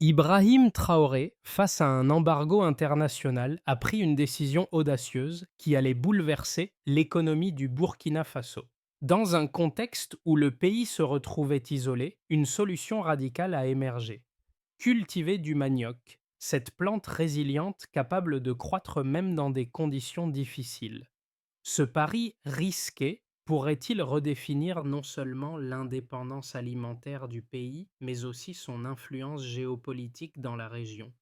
Ibrahim Traoré, face à un embargo international, a pris une décision audacieuse qui allait bouleverser l'économie du Burkina Faso. Dans un contexte où le pays se retrouvait isolé, une solution radicale a émergé. Cultiver du manioc, cette plante résiliente capable de croître même dans des conditions difficiles. Ce pari risqué pourrait-il redéfinir non seulement l'indépendance alimentaire du pays, mais aussi son influence géopolitique dans la région?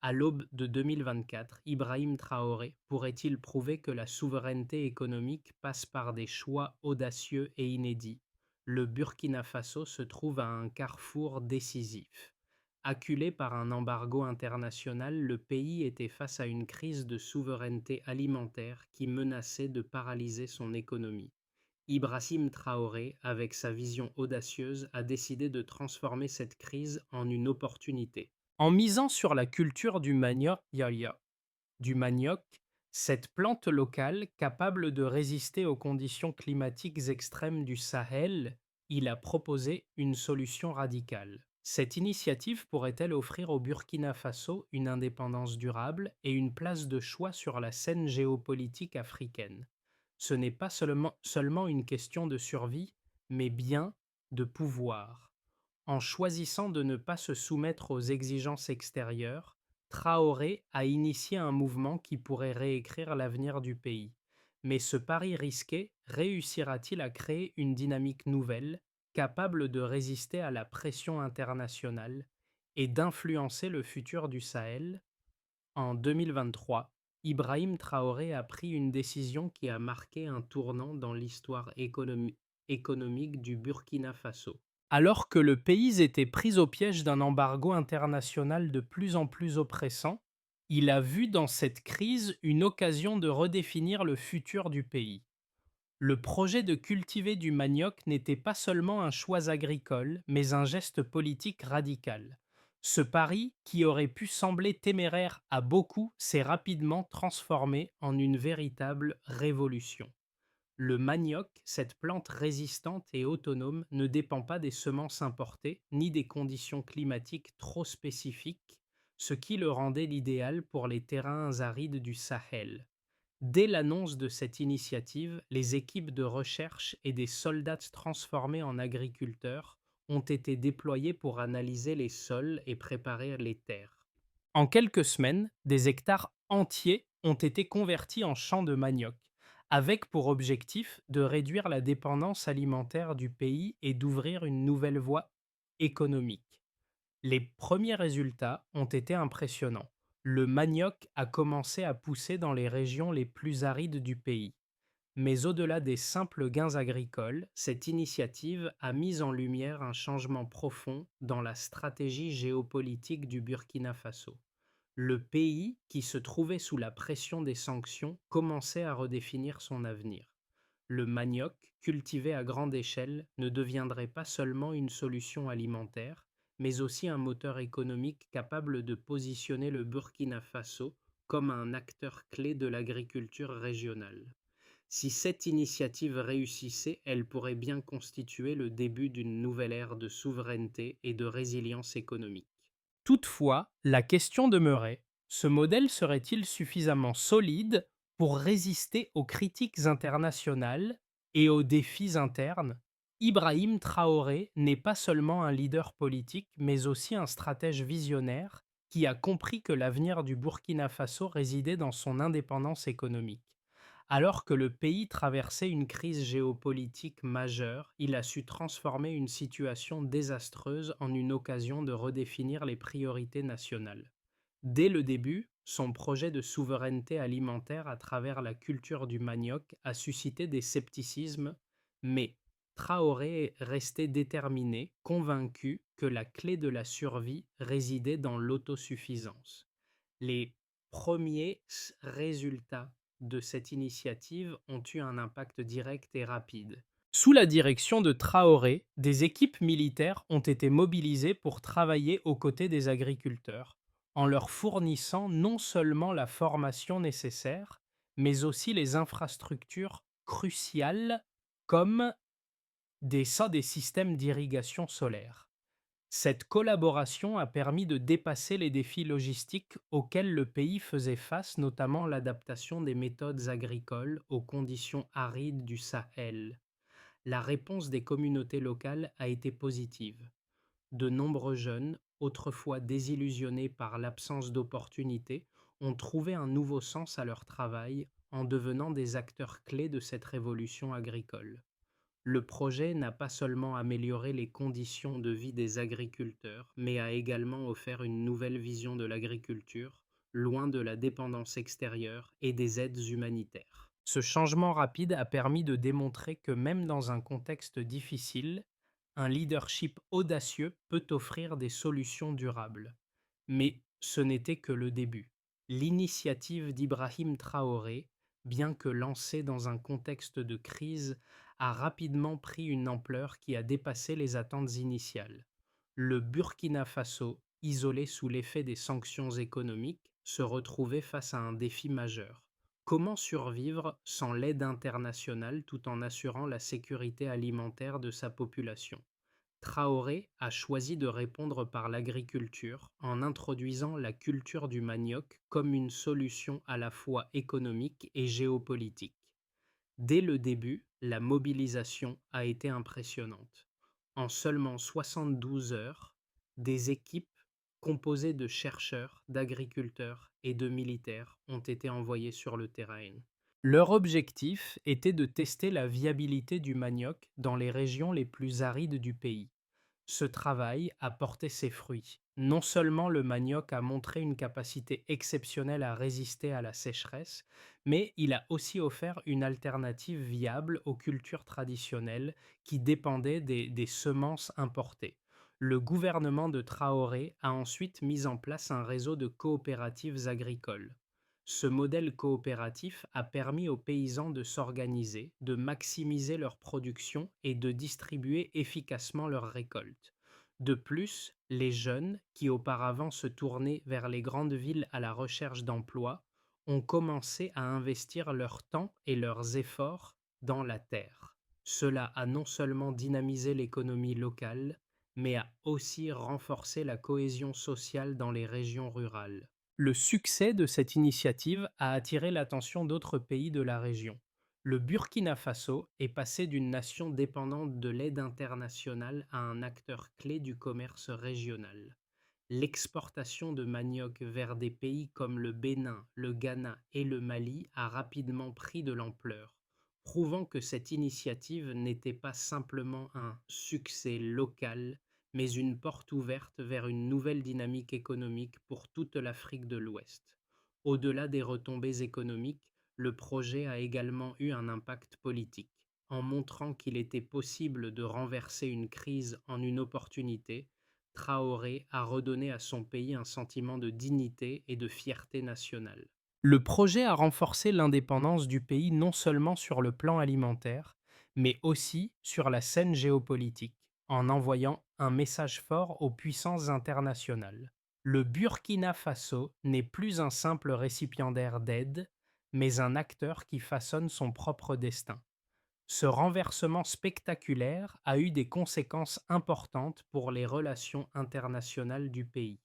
À l'aube de 2024, Ibrahim Traoré pourrait-il prouver que la souveraineté économique passe par des choix audacieux et inédits? Le Burkina Faso se trouve à un carrefour décisif. Acculé par un embargo international, le pays était face à une crise de souveraineté alimentaire qui menaçait de paralyser son économie. Ibrahim Traoré, avec sa vision audacieuse, a décidé de transformer cette crise en une opportunité. En misant sur la culture du manioc yaya, du manioc, cette plante locale capable de résister aux conditions climatiques extrêmes du Sahel, il a proposé une solution radicale. Cette initiative pourrait-elle offrir au Burkina Faso une indépendance durable et une place de choix sur la scène géopolitique africaine? Ce n'est pas seulement une question de survie, mais bien de pouvoir. En choisissant de ne pas se soumettre aux exigences extérieures, Traoré a initié un mouvement qui pourrait réécrire l'avenir du pays. Mais ce pari risqué réussira-t-il à créer une dynamique nouvelle, capable de résister à la pression internationale et d'influencer le futur du Sahel? En 2023, Ibrahim Traoré a pris une décision qui a marqué un tournant dans l'histoire économique du Burkina Faso. Alors que le pays était pris au piège d'un embargo international de plus en plus oppressant, il a vu dans cette crise une occasion de redéfinir le futur du pays. Le projet de cultiver du manioc n'était pas seulement un choix agricole, mais un geste politique radical. Ce pari, qui aurait pu sembler téméraire à beaucoup, s'est rapidement transformé en une véritable révolution. Le manioc, cette plante résistante et autonome, ne dépend pas des semences importées ni des conditions climatiques trop spécifiques, ce qui le rendait l'idéal pour les terrains arides du Sahel. Dès l'annonce de cette initiative, les équipes de recherche et des soldats transformés en agriculteurs ont été déployés pour analyser les sols et préparer les terres. En quelques semaines, des hectares entiers ont été convertis en champs de manioc, avec pour objectif de réduire la dépendance alimentaire du pays et d'ouvrir une nouvelle voie économique. Les premiers résultats ont été impressionnants. Le manioc a commencé à pousser dans les régions les plus arides du pays. Mais au-delà des simples gains agricoles, cette initiative a mis en lumière un changement profond dans la stratégie géopolitique du Burkina Faso. Le pays, qui se trouvait sous la pression des sanctions, commençait à redéfinir son avenir. Le manioc, cultivé à grande échelle, ne deviendrait pas seulement une solution alimentaire, mais aussi un moteur économique capable de positionner le Burkina Faso comme un acteur clé de l'agriculture régionale. Si cette initiative réussissait, elle pourrait bien constituer le début d'une nouvelle ère de souveraineté et de résilience économique. Toutefois, la question demeurait, ce modèle serait-il suffisamment solide pour résister aux critiques internationales et aux défis internes? Ibrahim Traoré n'est pas seulement un leader politique, mais aussi un stratège visionnaire qui a compris que l'avenir du Burkina Faso résidait dans son indépendance économique. Alors que le pays traversait une crise géopolitique majeure, il a su transformer une situation désastreuse en une occasion de redéfinir les priorités nationales. Dès le début, son projet de souveraineté alimentaire à travers la culture du manioc a suscité des scepticismes, mais Traoré est resté déterminé, convaincu que la clé de la survie résidait dans l'autosuffisance. Les premiers résultats de cette initiative ont eu un impact direct et rapide. Sous la direction de Traoré, des équipes militaires ont été mobilisées pour travailler aux côtés des agriculteurs, en leur fournissant non seulement la formation nécessaire, mais aussi les infrastructures cruciales comme des systèmes d'irrigation solaire. Cette collaboration a permis de dépasser les défis logistiques auxquels le pays faisait face, notamment l'adaptation des méthodes agricoles aux conditions arides du Sahel. La réponse des communautés locales a été positive. De nombreux jeunes, autrefois désillusionnés par l'absence d'opportunités, ont trouvé un nouveau sens à leur travail en devenant des acteurs clés de cette révolution agricole. Le projet n'a pas seulement amélioré les conditions de vie des agriculteurs, mais a également offert une nouvelle vision de l'agriculture, loin de la dépendance extérieure et des aides humanitaires. Ce changement rapide a permis de démontrer que même dans un contexte difficile, un leadership audacieux peut offrir des solutions durables. Mais ce n'était que le début. L'initiative d'Ibrahim Traoré, bien que lancée dans un contexte de crise, a rapidement pris une ampleur qui a dépassé les attentes initiales. Le Burkina Faso, isolé sous l'effet des sanctions économiques, se retrouvait face à un défi majeur. Comment survivre sans l'aide internationale tout en assurant la sécurité alimentaire de sa population? Traoré a choisi de répondre par l'agriculture en introduisant la culture du manioc comme une solution à la fois économique et géopolitique. Dès le début, la mobilisation a été impressionnante. En seulement 72 heures, des équipes composées de chercheurs, d'agriculteurs et de militaires ont été envoyées sur le terrain. Leur objectif était de tester la viabilité du manioc dans les régions les plus arides du pays. Ce travail a porté ses fruits. Non seulement le manioc a montré une capacité exceptionnelle à résister à la sécheresse, mais il a aussi offert une alternative viable aux cultures traditionnelles qui dépendaient des semences importées. Le gouvernement de Traoré a ensuite mis en place un réseau de coopératives agricoles. Ce modèle coopératif a permis aux paysans de s'organiser, de maximiser leur production et de distribuer efficacement leurs récoltes. De plus, les jeunes, qui auparavant se tournaient vers les grandes villes à la recherche d'emploi, ont commencé à investir leur temps et leurs efforts dans la terre. Cela a non seulement dynamisé l'économie locale, mais a aussi renforcé la cohésion sociale dans les régions rurales. Le succès de cette initiative a attiré l'attention d'autres pays de la région. Le Burkina Faso est passé d'une nation dépendante de l'aide internationale à un acteur clé du commerce régional. L'exportation de manioc vers des pays comme le Bénin, le Ghana et le Mali a rapidement pris de l'ampleur, prouvant que cette initiative n'était pas simplement un succès local, mais une porte ouverte vers une nouvelle dynamique économique pour toute l'Afrique de l'Ouest. Au-delà des retombées économiques, le projet a également eu un impact politique, en montrant qu'il était possible de renverser une crise en une opportunité. Traoré a redonné à son pays un sentiment de dignité et de fierté nationale. Le projet a renforcé l'indépendance du pays non seulement sur le plan alimentaire, mais aussi sur la scène géopolitique, en envoyant un message fort aux puissances internationales. Le Burkina Faso n'est plus un simple récipiendaire d'aide, mais un acteur qui façonne son propre destin. Ce renversement spectaculaire a eu des conséquences importantes pour les relations internationales du pays.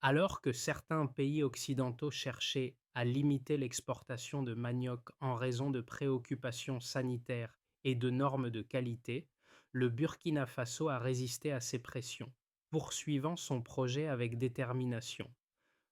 Alors que certains pays occidentaux cherchaient à limiter l'exportation de manioc en raison de préoccupations sanitaires et de normes de qualité, le Burkina Faso a résisté à ces pressions, poursuivant son projet avec détermination.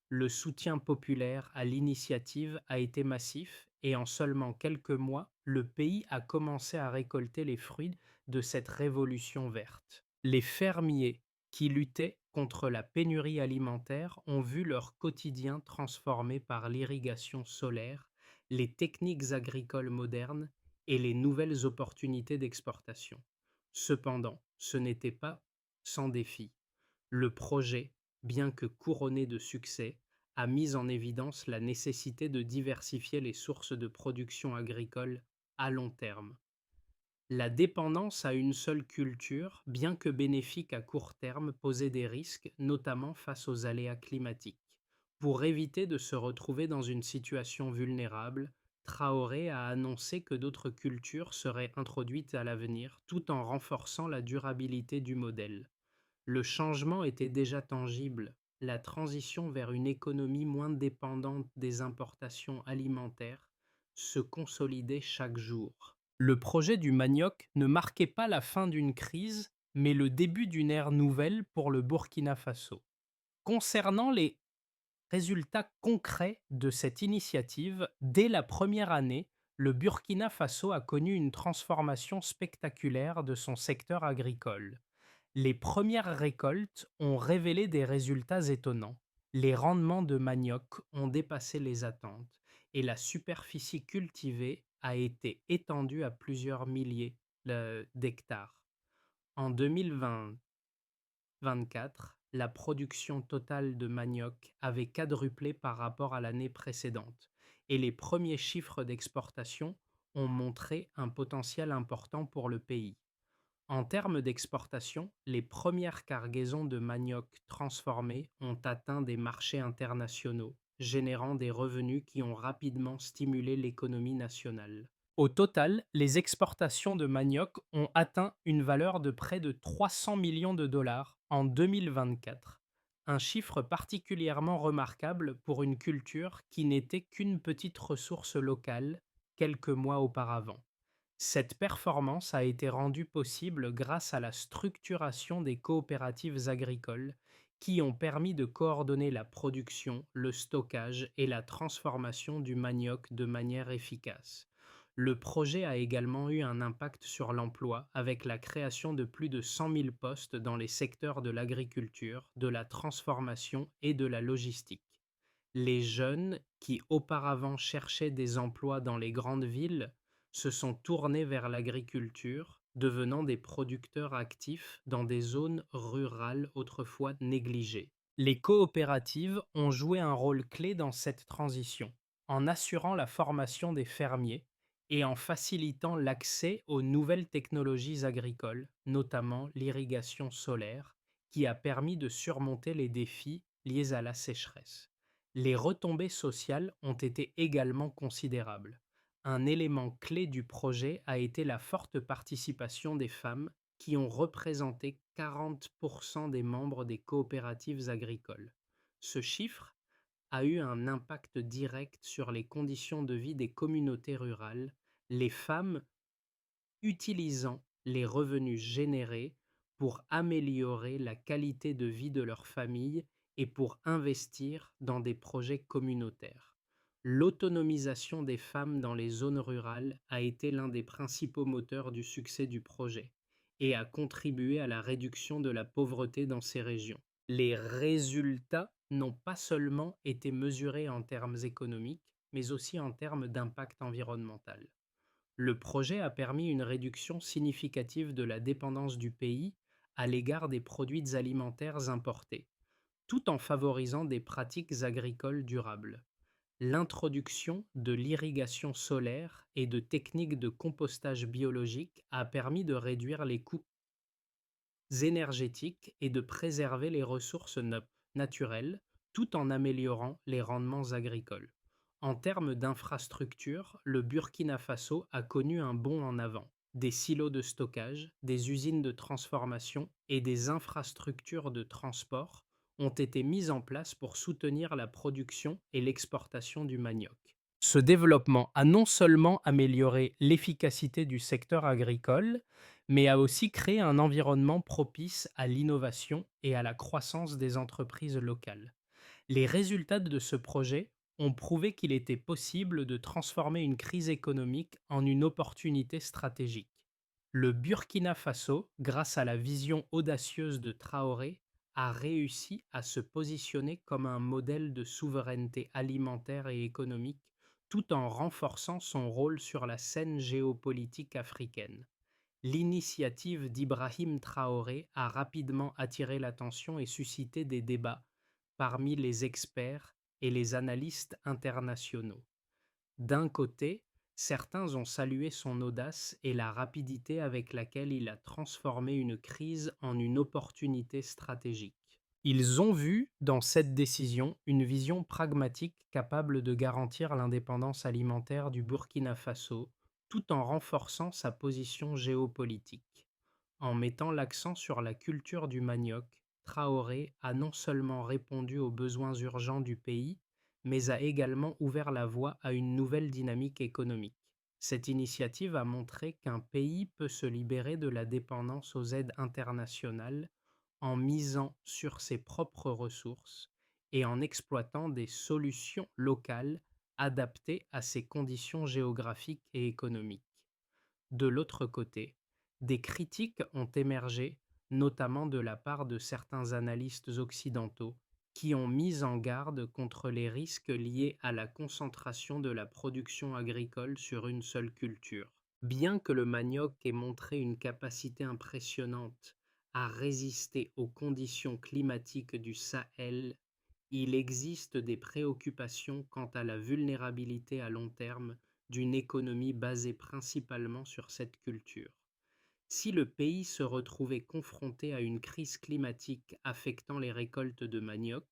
Le soutien populaire à l'initiative a été massif et en seulement quelques mois, le pays a commencé à récolter les fruits de cette révolution verte. Les fermiers qui luttaient contre la pénurie alimentaire ont vu leur quotidien transformé par l'irrigation solaire, les techniques agricoles modernes et les nouvelles opportunités d'exportation. Cependant, ce n'était pas sans défi. Le projet, bien que couronné de succès, a mis en évidence la nécessité de diversifier les sources de production agricole à long terme. La dépendance à une seule culture, bien que bénéfique à court terme, posait des risques, notamment face aux aléas climatiques. Pour éviter de se retrouver dans une situation vulnérable, Traoré a annoncé que d'autres cultures seraient introduites à l'avenir tout en renforçant la durabilité du modèle. Le changement était déjà tangible. La transition vers une économie moins dépendante des importations alimentaires se consolidait chaque jour. Le projet du manioc ne marquait pas la fin d'une crise, mais le début d'une ère nouvelle pour le Burkina Faso. Concernant les résultats concrets de cette initiative, dès la première année, le Burkina Faso a connu une transformation spectaculaire de son secteur agricole. Les premières récoltes ont révélé des résultats étonnants. Les rendements de manioc ont dépassé les attentes et la superficie cultivée a été étendue à plusieurs milliers d'hectares. En 2020, 24, la production totale de manioc avait quadruplé par rapport à l'année précédente et les premiers chiffres d'exportation ont montré un potentiel important pour le pays. En termes d'exportation, les premières cargaisons de manioc transformé ont atteint des marchés internationaux, générant des revenus qui ont rapidement stimulé l'économie nationale. Au total, les exportations de manioc ont atteint une valeur de près de 300 millions de dollars en 2024, un chiffre particulièrement remarquable pour une culture qui n'était qu'une petite ressource locale quelques mois auparavant. Cette performance a été rendue possible grâce à la structuration des coopératives agricoles qui ont permis de coordonner la production, le stockage et la transformation du manioc de manière efficace. Le projet a également eu un impact sur l'emploi avec la création de plus de 100 000 postes dans les secteurs de l'agriculture, de la transformation et de la logistique. Les jeunes qui auparavant cherchaient des emplois dans les grandes villes se sont tournés vers l'agriculture, devenant des producteurs actifs dans des zones rurales autrefois négligées. Les coopératives ont joué un rôle clé dans cette transition, en assurant la formation des fermiers et en facilitant l'accès aux nouvelles technologies agricoles, notamment l'irrigation solaire, qui a permis de surmonter les défis liés à la sécheresse. Les retombées sociales ont été également considérables. Un élément clé du projet a été la forte participation des femmes qui ont représenté 40% des membres des coopératives agricoles. Ce chiffre a eu un impact direct sur les conditions de vie des communautés rurales, les femmes utilisant les revenus générés pour améliorer la qualité de vie de leur famille et pour investir dans des projets communautaires. L'autonomisation des femmes dans les zones rurales a été l'un des principaux moteurs du succès du projet et a contribué à la réduction de la pauvreté dans ces régions. Les résultats n'ont pas seulement été mesurés en termes économiques, mais aussi en termes d'impact environnemental. Le projet a permis une réduction significative de la dépendance du pays à l'égard des produits alimentaires importés, tout en favorisant des pratiques agricoles durables. L'introduction de l'irrigation solaire et de techniques de compostage biologique a permis de réduire les coûts énergétiques et de préserver les ressources naturelles, tout en améliorant les rendements agricoles. En termes d'infrastructures, le Burkina Faso a connu un bond en avant. Des silos de stockage, des usines de transformation et des infrastructures de transport ont été mises en place pour soutenir la production et l'exportation du manioc. Ce développement a non seulement amélioré l'efficacité du secteur agricole, mais a aussi créé un environnement propice à l'innovation et à la croissance des entreprises locales. Les résultats de ce projet ont prouvé qu'il était possible de transformer une crise économique en une opportunité stratégique. Le Burkina Faso, grâce à la vision audacieuse de Traoré, a réussi à se positionner comme un modèle de souveraineté alimentaire et économique tout en renforçant son rôle sur la scène géopolitique africaine. L'initiative d'Ibrahim Traoré a rapidement attiré l'attention et suscité des débats parmi les experts et les analystes internationaux. D'un côté, certains ont salué son audace et la rapidité avec laquelle il a transformé une crise en une opportunité stratégique. Ils ont vu dans cette décision une vision pragmatique capable de garantir l'indépendance alimentaire du Burkina Faso tout en renforçant sa position géopolitique. En mettant l'accent sur la culture du manioc, Traoré a non seulement répondu aux besoins urgents du pays, mais a également ouvert la voie à une nouvelle dynamique économique. Cette initiative a montré qu'un pays peut se libérer de la dépendance aux aides internationales en misant sur ses propres ressources et en exploitant des solutions locales adaptées à ses conditions géographiques et économiques. De l'autre côté, des critiques ont émergé, notamment de la part de certains analystes occidentaux, qui ont mis en garde contre les risques liés à la concentration de la production agricole sur une seule culture. Bien que le manioc ait montré une capacité impressionnante à résister aux conditions climatiques du Sahel, il existe des préoccupations quant à la vulnérabilité à long terme d'une économie basée principalement sur cette culture. Si le pays se retrouvait confronté à une crise climatique affectant les récoltes de manioc,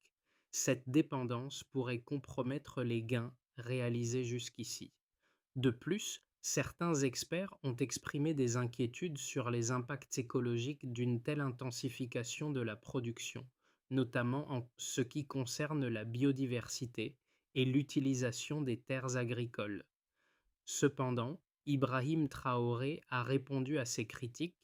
cette dépendance pourrait compromettre les gains réalisés jusqu'ici. De plus, certains experts ont exprimé des inquiétudes sur les impacts écologiques d'une telle intensification de la production, notamment en ce qui concerne la biodiversité et l'utilisation des terres agricoles. Cependant, Ibrahim Traoré a répondu à ces critiques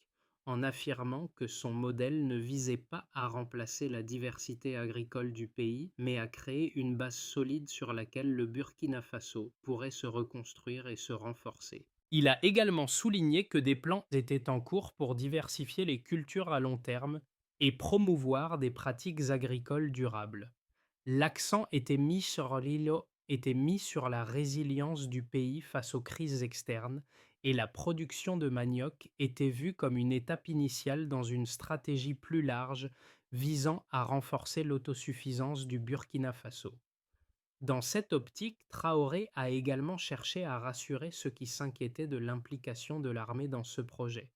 en affirmant que son modèle ne visait pas à remplacer la diversité agricole du pays, mais à créer une base solide sur laquelle le Burkina Faso pourrait se reconstruire et se renforcer. Il a également souligné que des plans étaient en cours pour diversifier les cultures à long terme et promouvoir des pratiques agricoles durables. L'accent était mis sur la résilience du pays face aux crises externes et la production de manioc était vue comme une étape initiale dans une stratégie plus large visant à renforcer l'autosuffisance du Burkina Faso. Dans cette optique, Traoré a également cherché à rassurer ceux qui s'inquiétaient de l'implication de l'armée dans ce projet.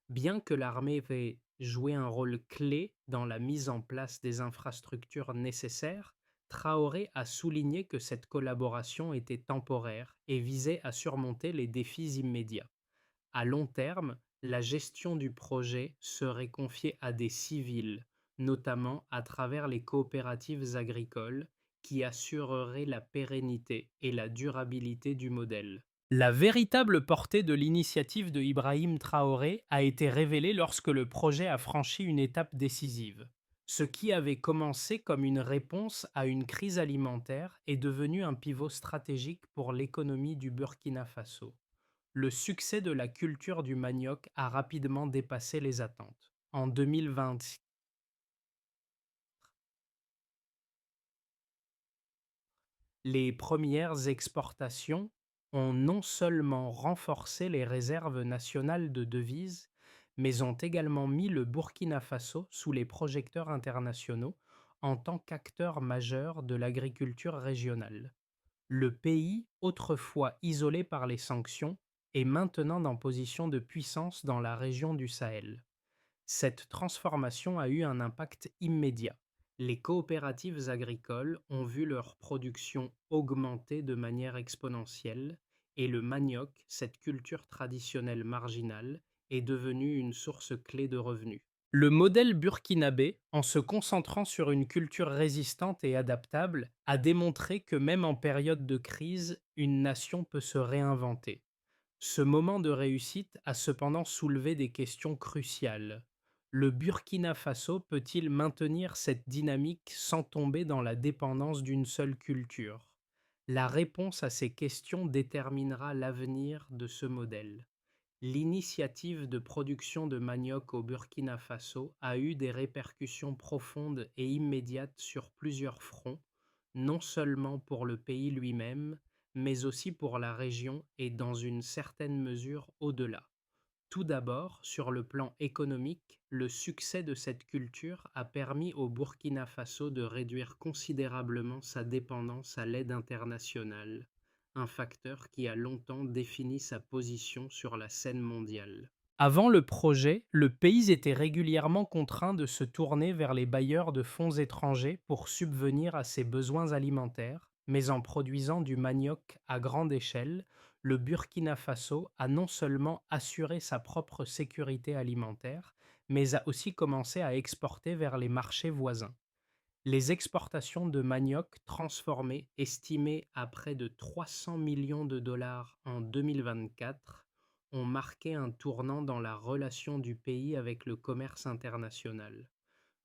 Bien que l'armée ait joué un rôle clé dans la mise en place des infrastructures nécessaires, Traoré a souligné que cette collaboration était temporaire et visait à surmonter les défis immédiats. À long terme, la gestion du projet serait confiée à des civils, notamment à travers les coopératives agricoles, qui assureraient la pérennité et la durabilité du modèle. La véritable portée de l'initiative de Ibrahim Traoré a été révélée lorsque le projet a franchi une étape décisive. Ce qui avait commencé comme une réponse à une crise alimentaire est devenu un pivot stratégique pour l'économie du Burkina Faso. Le succès de la culture du manioc a rapidement dépassé les attentes. En 2020, les premières exportations ont non seulement renforcé les réserves nationales de devises, mais ont également mis le Burkina Faso sous les projecteurs internationaux en tant qu'acteur majeur de l'agriculture régionale. Le pays, autrefois isolé par les sanctions, est maintenant en position de puissance dans la région du Sahel. Cette transformation a eu un impact immédiat. Les coopératives agricoles ont vu leur production augmenter de manière exponentielle et le manioc, cette culture traditionnelle marginale, est devenu une source clé de revenus. Le modèle burkinabé, en se concentrant sur une culture résistante et adaptable, a démontré que même en période de crise, une nation peut se réinventer. Ce moment de réussite a cependant soulevé des questions cruciales. Le Burkina Faso peut-il maintenir cette dynamique sans tomber dans la dépendance d'une seule culture? La réponse à ces questions déterminera l'avenir de ce modèle. L'initiative de production de manioc au Burkina Faso a eu des répercussions profondes et immédiates sur plusieurs fronts, non seulement pour le pays lui-même, mais aussi pour la région et dans une certaine mesure au-delà. Tout d'abord, sur le plan économique, le succès de cette culture a permis au Burkina Faso de réduire considérablement sa dépendance à l'aide internationale, un facteur qui a longtemps défini sa position sur la scène mondiale. Avant le projet, le pays était régulièrement contraint de se tourner vers les bailleurs de fonds étrangers pour subvenir à ses besoins alimentaires, mais en produisant du manioc à grande échelle, le Burkina Faso a non seulement assuré sa propre sécurité alimentaire, mais a aussi commencé à exporter vers les marchés voisins. Les exportations de manioc transformé, estimées à près de 300 millions de dollars en 2024, ont marqué un tournant dans la relation du pays avec le commerce international.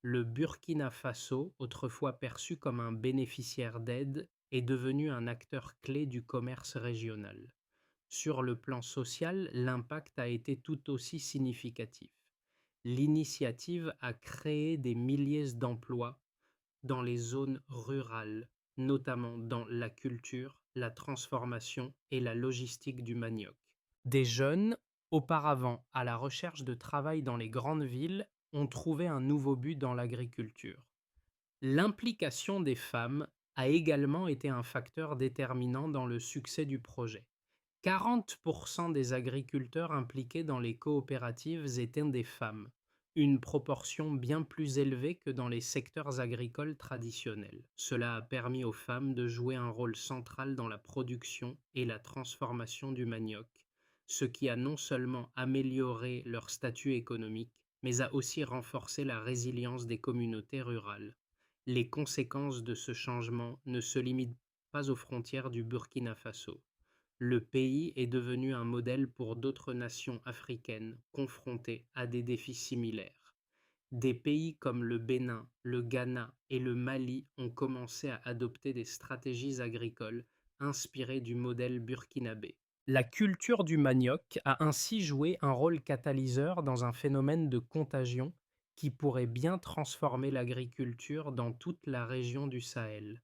Le Burkina Faso, autrefois perçu comme un bénéficiaire d'aide, est devenu un acteur clé du commerce régional. Sur le plan social, l'impact a été tout aussi significatif. L'initiative a créé des milliers d'emplois dans les zones rurales, notamment dans la culture, la transformation et la logistique du manioc. Des jeunes, auparavant à la recherche de travail dans les grandes villes, ont trouvé un nouveau but dans l'agriculture. L'implication des femmes a également été un facteur déterminant dans le succès du projet. 40% des agriculteurs impliqués dans les coopératives étaient des femmes, une proportion bien plus élevée que dans les secteurs agricoles traditionnels. Cela a permis aux femmes de jouer un rôle central dans la production et la transformation du manioc, ce qui a non seulement amélioré leur statut économique, mais a aussi renforcé la résilience des communautés rurales. Les conséquences de ce changement ne se limitent pas aux frontières du Burkina Faso. Le pays est devenu un modèle pour d'autres nations africaines confrontées à des défis similaires. Des pays comme le Bénin, le Ghana et le Mali ont commencé à adopter des stratégies agricoles inspirées du modèle burkinabé. La culture du manioc a ainsi joué un rôle catalyseur dans un phénomène de contagion qui pourrait bien transformer l'agriculture dans toute la région du Sahel.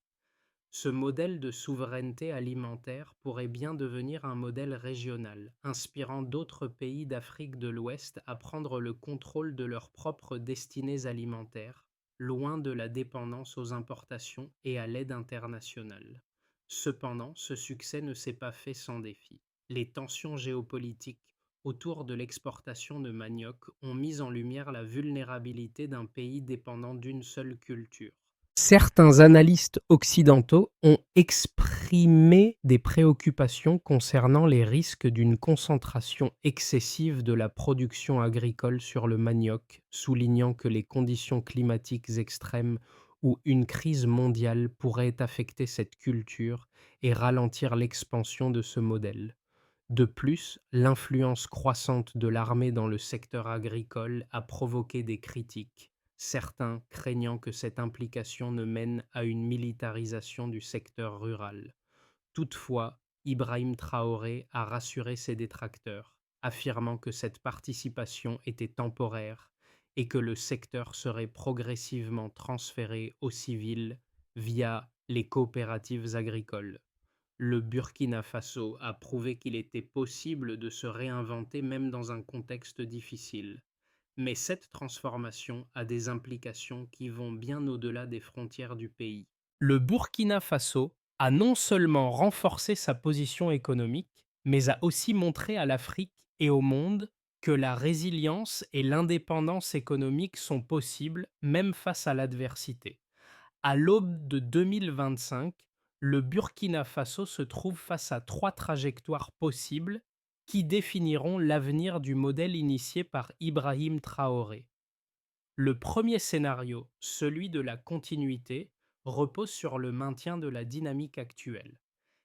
Ce modèle de souveraineté alimentaire pourrait bien devenir un modèle régional, inspirant d'autres pays d'Afrique de l'Ouest à prendre le contrôle de leurs propres destinées alimentaires, loin de la dépendance aux importations et à l'aide internationale. Cependant, ce succès ne s'est pas fait sans défi. Les tensions géopolitiques autour de l'exportation de manioc ont mis en lumière la vulnérabilité d'un pays dépendant d'une seule culture. Certains analystes occidentaux ont exprimé des préoccupations concernant les risques d'une concentration excessive de la production agricole sur le manioc, soulignant que les conditions climatiques extrêmes ou une crise mondiale pourraient affecter cette culture et ralentir l'expansion de ce modèle. De plus, l'influence croissante de l'armée dans le secteur agricole a provoqué des critiques, certains craignant que cette implication ne mène à une militarisation du secteur rural. Toutefois, Ibrahim Traoré a rassuré ses détracteurs, affirmant que cette participation était temporaire et que le secteur serait progressivement transféré aux civils via les coopératives agricoles. Le Burkina Faso a prouvé qu'il était possible de se réinventer même dans un contexte difficile. Mais cette transformation a des implications qui vont bien au-delà des frontières du pays. Le Burkina Faso a non seulement renforcé sa position économique, mais a aussi montré à l'Afrique et au monde que la résilience et l'indépendance économique sont possibles même face à l'adversité. À l'aube de 2025, le Burkina Faso se trouve face à trois trajectoires possibles qui définiront l'avenir du modèle initié par Ibrahim Traoré. Le premier scénario, celui de la continuité, repose sur le maintien de la dynamique actuelle.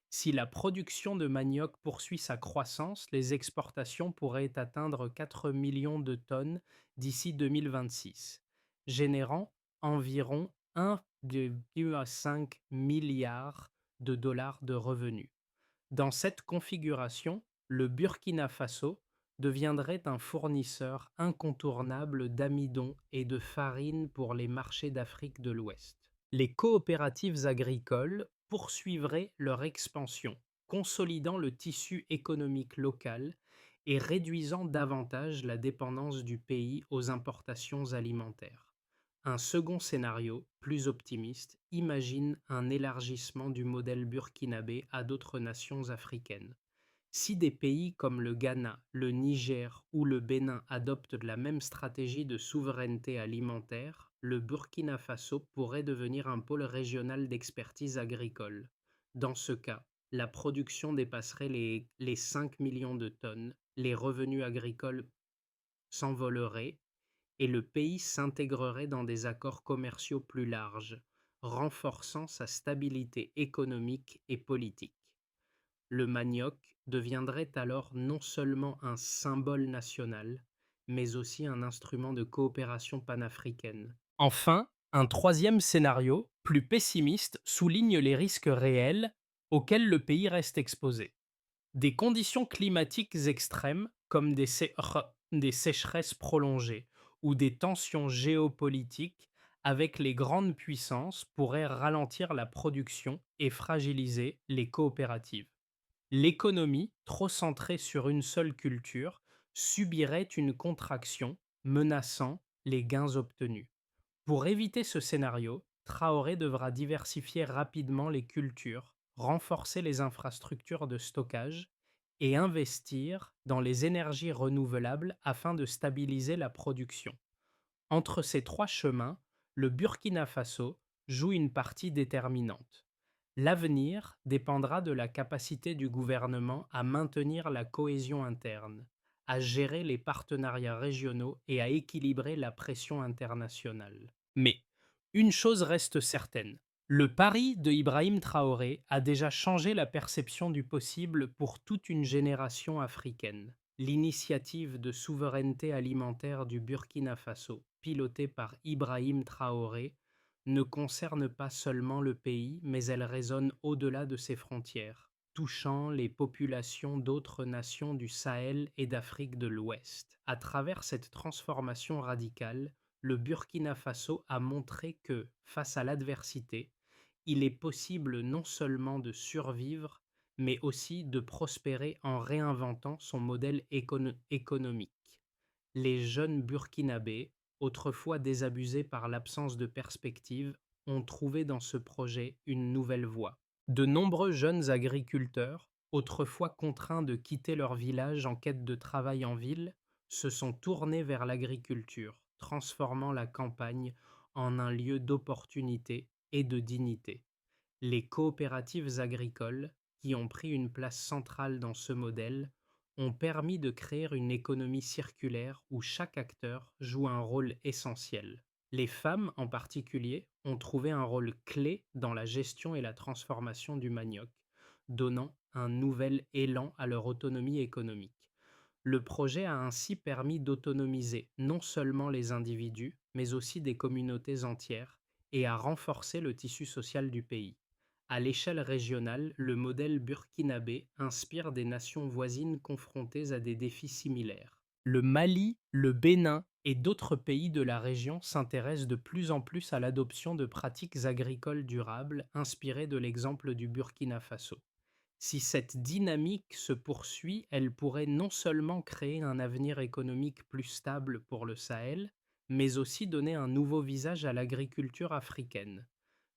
Si la production de manioc poursuit sa croissance, les exportations pourraient atteindre 4 millions de tonnes d'ici 2026, générant environ 1,5 milliard de dollars de revenus. Dans cette configuration, le Burkina Faso deviendrait un fournisseur incontournable d'amidon et de farine pour les marchés d'Afrique de l'Ouest. Les coopératives agricoles poursuivraient leur expansion, consolidant le tissu économique local et réduisant davantage la dépendance du pays aux importations alimentaires. Un second scénario, plus optimiste, imagine un élargissement du modèle burkinabé à d'autres nations africaines. Si des pays comme le Ghana, le Niger ou le Bénin adoptent la même stratégie de souveraineté alimentaire, le Burkina Faso pourrait devenir un pôle régional d'expertise agricole. Dans ce cas, la production dépasserait les 5 millions de tonnes, les revenus agricoles s'envoleraient et le pays s'intégrerait dans des accords commerciaux plus larges, renforçant sa stabilité économique et politique. Le manioc deviendrait alors non seulement un symbole national, mais aussi un instrument de coopération panafricaine. Enfin, un troisième scénario, plus pessimiste, souligne les risques réels auxquels le pays reste exposé. Des conditions climatiques extrêmes, comme des sécheresses prolongées ou des tensions géopolitiques avec les grandes puissances, pourraient ralentir la production et fragiliser les coopératives. L'économie, trop centrée sur une seule culture, subirait une contraction menaçant les gains obtenus. Pour éviter ce scénario, Traoré devra diversifier rapidement les cultures, renforcer les infrastructures de stockage et investir dans les énergies renouvelables afin de stabiliser la production. Entre ces trois chemins, le Burkina Faso joue une partie déterminante. L'avenir dépendra de la capacité du gouvernement à maintenir la cohésion interne, à gérer les partenariats régionaux et à équilibrer la pression internationale. Mais une chose reste certaine, le pari de Ibrahim Traoré a déjà changé la perception du possible pour toute une génération africaine. L'initiative de souveraineté alimentaire du Burkina Faso, pilotée par Ibrahim Traoré, ne concerne pas seulement le pays, mais elle résonne au-delà de ses frontières, touchant les populations d'autres nations du Sahel et d'Afrique de l'Ouest. À travers cette transformation radicale, le Burkina Faso a montré que, face à l'adversité, il est possible non seulement de survivre, mais aussi de prospérer en réinventant son modèle économique. Les jeunes Burkinabés, autrefois désabusés par l'absence de perspective, ont trouvé dans ce projet une nouvelle voie. De nombreux jeunes agriculteurs, autrefois contraints de quitter leur village en quête de travail en ville, se sont tournés vers l'agriculture, transformant la campagne en un lieu d'opportunité et de dignité. Les coopératives agricoles, qui ont pris une place centrale dans ce modèle, ont permis de créer une économie circulaire où chaque acteur joue un rôle essentiel. Les femmes, en particulier, ont trouvé un rôle clé dans la gestion et la transformation du manioc, donnant un nouvel élan à leur autonomie économique. Le projet a ainsi permis d'autonomiser non seulement les individus, mais aussi des communautés entières, et a renforcé le tissu social du pays. À l'échelle régionale, le modèle burkinabé inspire des nations voisines confrontées à des défis similaires. Le Mali, le Bénin et d'autres pays de la région s'intéressent de plus en plus à l'adoption de pratiques agricoles durables inspirées de l'exemple du Burkina Faso. Si cette dynamique se poursuit, elle pourrait non seulement créer un avenir économique plus stable pour le Sahel, mais aussi donner un nouveau visage à l'agriculture africaine,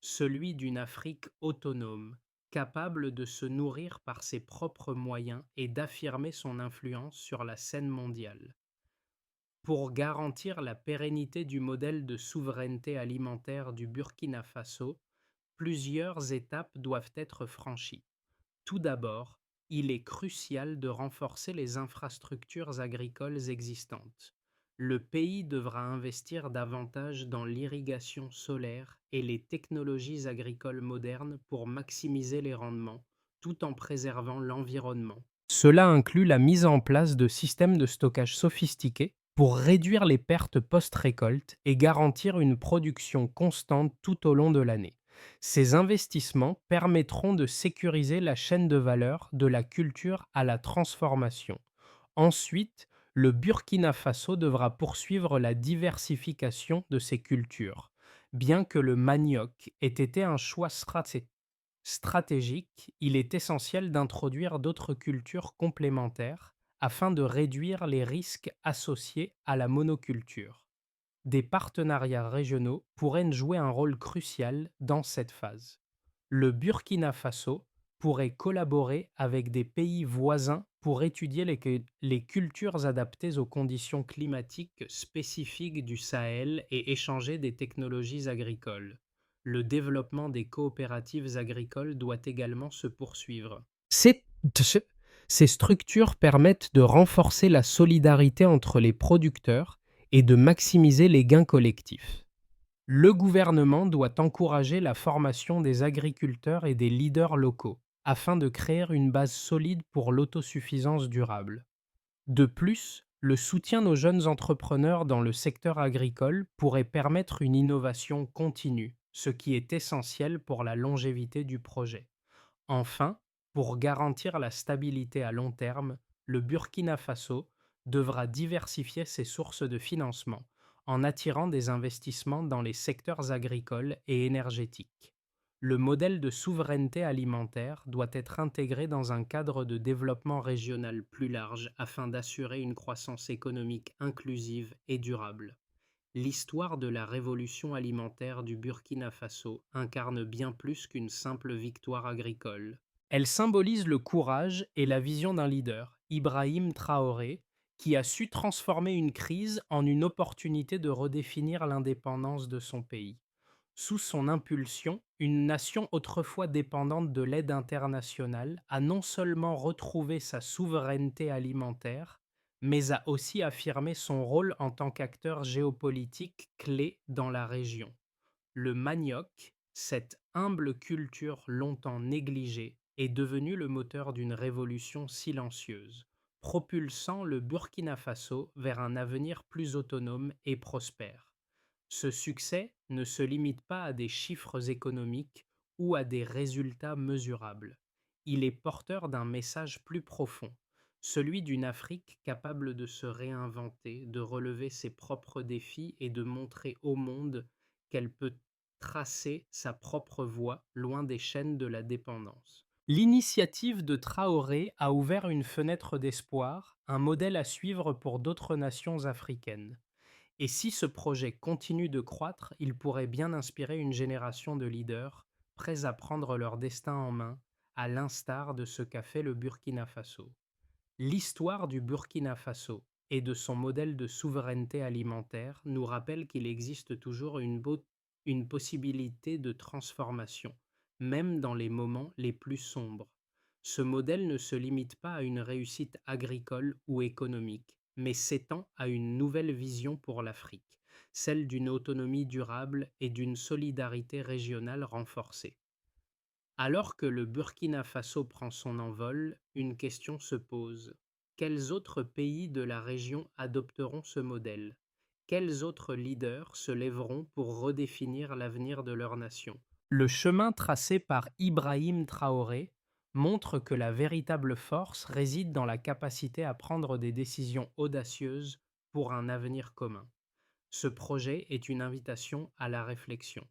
celui d'une Afrique autonome, capable de se nourrir par ses propres moyens et d'affirmer son influence sur la scène mondiale. Pour garantir la pérennité du modèle de souveraineté alimentaire du Burkina Faso, plusieurs étapes doivent être franchies. Tout d'abord, il est crucial de renforcer les infrastructures agricoles existantes. Le pays devra investir davantage dans l'irrigation solaire et les technologies agricoles modernes pour maximiser les rendements, tout en préservant l'environnement. Cela inclut la mise en place de systèmes de stockage sophistiqués pour réduire les pertes post-récolte et garantir une production constante tout au long de l'année. Ces investissements permettront de sécuriser la chaîne de valeur de la culture à la transformation. Ensuite, le Burkina Faso devra poursuivre la diversification de ses cultures. Bien que le manioc ait été un choix stratégique, il est essentiel d'introduire d'autres cultures complémentaires afin de réduire les risques associés à la monoculture. Des partenariats régionaux pourraient jouer un rôle crucial dans cette phase. Le Burkina Faso pourrait collaborer avec des pays voisins pour étudier les cultures adaptées aux conditions climatiques spécifiques du Sahel et échanger des technologies agricoles. Le développement des coopératives agricoles doit également se poursuivre. Ces structures permettent de renforcer la solidarité entre les producteurs et de maximiser les gains collectifs. Le gouvernement doit encourager la formation des agriculteurs et des leaders locaux, afin de créer une base solide pour l'autosuffisance durable. De plus, le soutien aux jeunes entrepreneurs dans le secteur agricole pourrait permettre une innovation continue, ce qui est essentiel pour la longévité du projet. Enfin, pour garantir la stabilité à long terme, le Burkina Faso devra diversifier ses sources de financement en attirant des investissements dans les secteurs agricoles et énergétiques. Le modèle de souveraineté alimentaire doit être intégré dans un cadre de développement régional plus large afin d'assurer une croissance économique inclusive et durable. L'histoire de la révolution alimentaire du Burkina Faso incarne bien plus qu'une simple victoire agricole. Elle symbolise le courage et la vision d'un leader, Ibrahim Traoré, qui a su transformer une crise en une opportunité de redéfinir l'indépendance de son pays. Sous son impulsion, une nation autrefois dépendante de l'aide internationale a non seulement retrouvé sa souveraineté alimentaire, mais a aussi affirmé son rôle en tant qu'acteur géopolitique clé dans la région. Le manioc, cette humble culture longtemps négligée, est devenu le moteur d'une révolution silencieuse, propulsant le Burkina Faso vers un avenir plus autonome et prospère. Ce succès ne se limite pas à des chiffres économiques ou à des résultats mesurables. Il est porteur d'un message plus profond, celui d'une Afrique capable de se réinventer, de relever ses propres défis et de montrer au monde qu'elle peut tracer sa propre voie loin des chaînes de la dépendance. L'initiative de Traoré a ouvert une fenêtre d'espoir, un modèle à suivre pour d'autres nations africaines. Et si ce projet continue de croître, il pourrait bien inspirer une génération de leaders prêts à prendre leur destin en main, à l'instar de ce qu'a fait le Burkina Faso. L'histoire du Burkina Faso et de son modèle de souveraineté alimentaire nous rappelle qu'il existe toujours une possibilité de transformation, même dans les moments les plus sombres. Ce modèle ne se limite pas à une réussite agricole ou économique, mais s'étend à une nouvelle vision pour l'Afrique, celle d'une autonomie durable et d'une solidarité régionale renforcée. Alors que le Burkina Faso prend son envol, une question se pose. Quels autres pays de la région adopteront ce modèle? Quels autres leaders se lèveront pour redéfinir l'avenir de leur nation? Le chemin tracé par Ibrahim Traoré montre que la véritable force réside dans la capacité à prendre des décisions audacieuses pour un avenir commun. Ce projet est une invitation à la réflexion.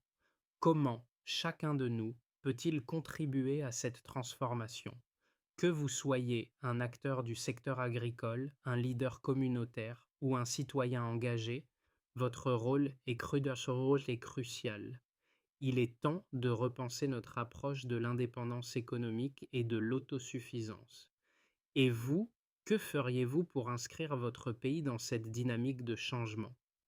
Comment chacun de nous peut-il contribuer à cette transformation? Que vous soyez un acteur du secteur agricole, un leader communautaire ou un citoyen engagé, votre rôle est crucial. Il est temps de repenser notre approche de l'indépendance économique et de l'autosuffisance. Et vous, que feriez-vous pour inscrire votre pays dans cette dynamique de changement?